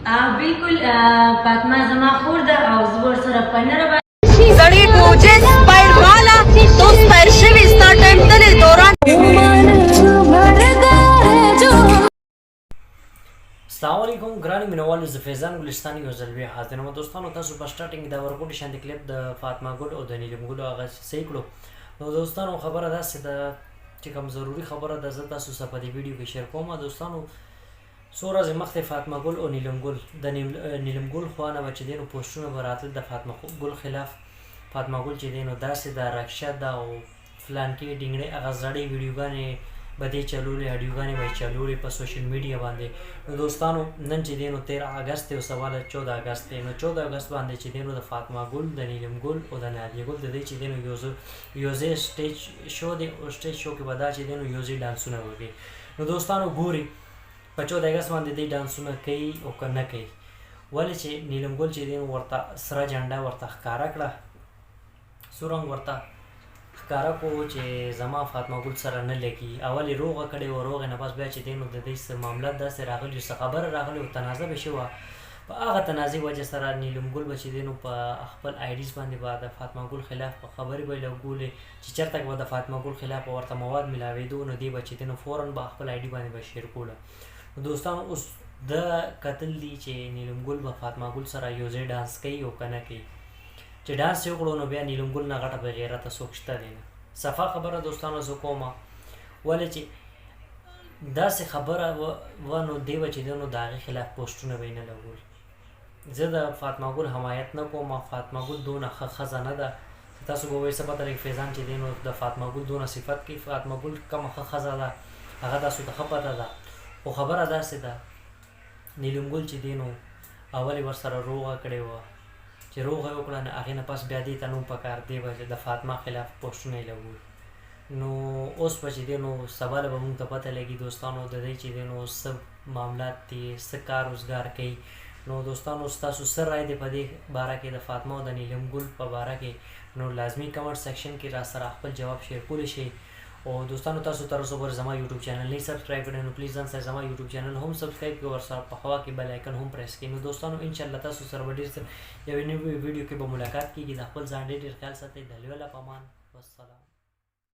بالکل فاطمه زما خور ده او زه ورسره په نره سړی ټوجه سپایر والا تو سپایر شوی ستا ټایم تلې دوران. السلام علیکم ګرانو مینوالو، زه فیضان ګلستاني یو ځل بیا حاضر یم. دوستانو تاسو په سټارټینګ د ورکوټي شانتي کلیپ د فاطمه ګل او د نیلم ګل هغه صحیح کړو. نو دوستانو خبره داسې ده چې کوم ضروري خبره ده زه تاسو سره په دې ویډیو کې شیر کوم. دوستانو څو ورځې مخکې فاطمه ګل او نیلم ګل د نیلم ګل خوا نه به چې دی نو پوسټونه به راتلل د فاطمه ګل خلاف. فاطمه ګل چې دی نو داسې د رکشه ده او فلانکې ډینګړې هغه زړې ویډیوګانې به دې چلولې، اډیوګانې به یې چلولې په سوشل میډیا باندې. نو دوستانو نن چې دی نو 13 اګست دی او سوال 14 اګست دی. نو 14 اګست باندې چې دی نو د فاطمه ګل، د نیلم ګل او د نادیه ګل د دې چې دی نو یو ځای سټیج شو دی او سټیج شو کې به دا چې دی نو یو ځای ډانسونه وکړي. نو دوستانو ګوري په 14 اګست باندې دی ډانسونه کوي او که نه کوي. ولې چې نیلم ګل چې دی نو ورته سره جنډه ورته ښکاره کړه، سور رنګ ورته ښکاره کو چې زما فاطمه ګل سره نه لګي. اول یې روغه کړې وه، روغې نه بس بیا چې دی نو د دې څه معاملات داسې راغلي، څه خبره راغلې او تنازع به شوه. په هغه تنازع وجه سره نیلم ګل به چې دی نو په خپل آیډیز باندې به د فاطمه ګل خلاف په خبرې به یې لګولې چې چېرته به د فاطمه ګل خلاف ورته مواد میلاوېدو نو دی به چې دی نو فوراً به خپل آیډي باندې به شیر کوله. نو دوستانو اوس د کتل دي چې نیلم ګل به فاطمه ګل سره یو ځای ډانس کوي او که نه کوي. چې ډانس یې وکړو نو بیا نیلم ګل نه غټه بې غیرته څوک شته دی نه. صفا خبره دوستانو زه کومه، ولې چې داسې خبره وه نو دی به چې دی نو د هغې خلاف پوسټونه به یې نه لګول. زه د فاطمه ګل حمایت نه کوم. فاطمه ګل دونه ښه ښځه نه ده. تاسو به وایئ څه پته لګي فیضان چې دی نو د فاطمه ګل دونه صفت کوي. فاطمه ګل کومه ښه ښځه ده هغه تاسو ته ښه پته ده. خو خبره داسې ده نیلم ګل چې دی نو اول یې ورسره روغه کړې وه، چې روغه یې وکړه نو هغې نه پس بیا دې ته نوم پکار دی به چې د فاطمه خلاف پوسټونه یې لګول. نو اوس به چې دی نو سبا به مونږ ته پته لګي دوستانو د دې چې دی نو څه معاملات دي، څه کار روزګار کوي. نو دوستانو ستاسو څه رایې دی په دې باره کې د فاطمه او د نیلم ګل په باره کې؟ نو لازمي کمنټ سیکشن کې را سره خپل جواب شیر کولی شئ. او دوستانو تاسو تر اوسه پورې زما یوټیوب چینل نه سبسکرایب کړئ نو پلیز ځان سره زما یوټیوب چینل هم سبسکرایب کړئ، ورسره په خوا کې بیل آیکن هم پریس کړئ. نو دوستانو انشاءالله تاسو سره به ډېر ژر یوې نوې ویډیو کې به ملاقات کېږي. د خپل ځان ډېر خیال ساتئ. د لیوه له په امان، والسلام.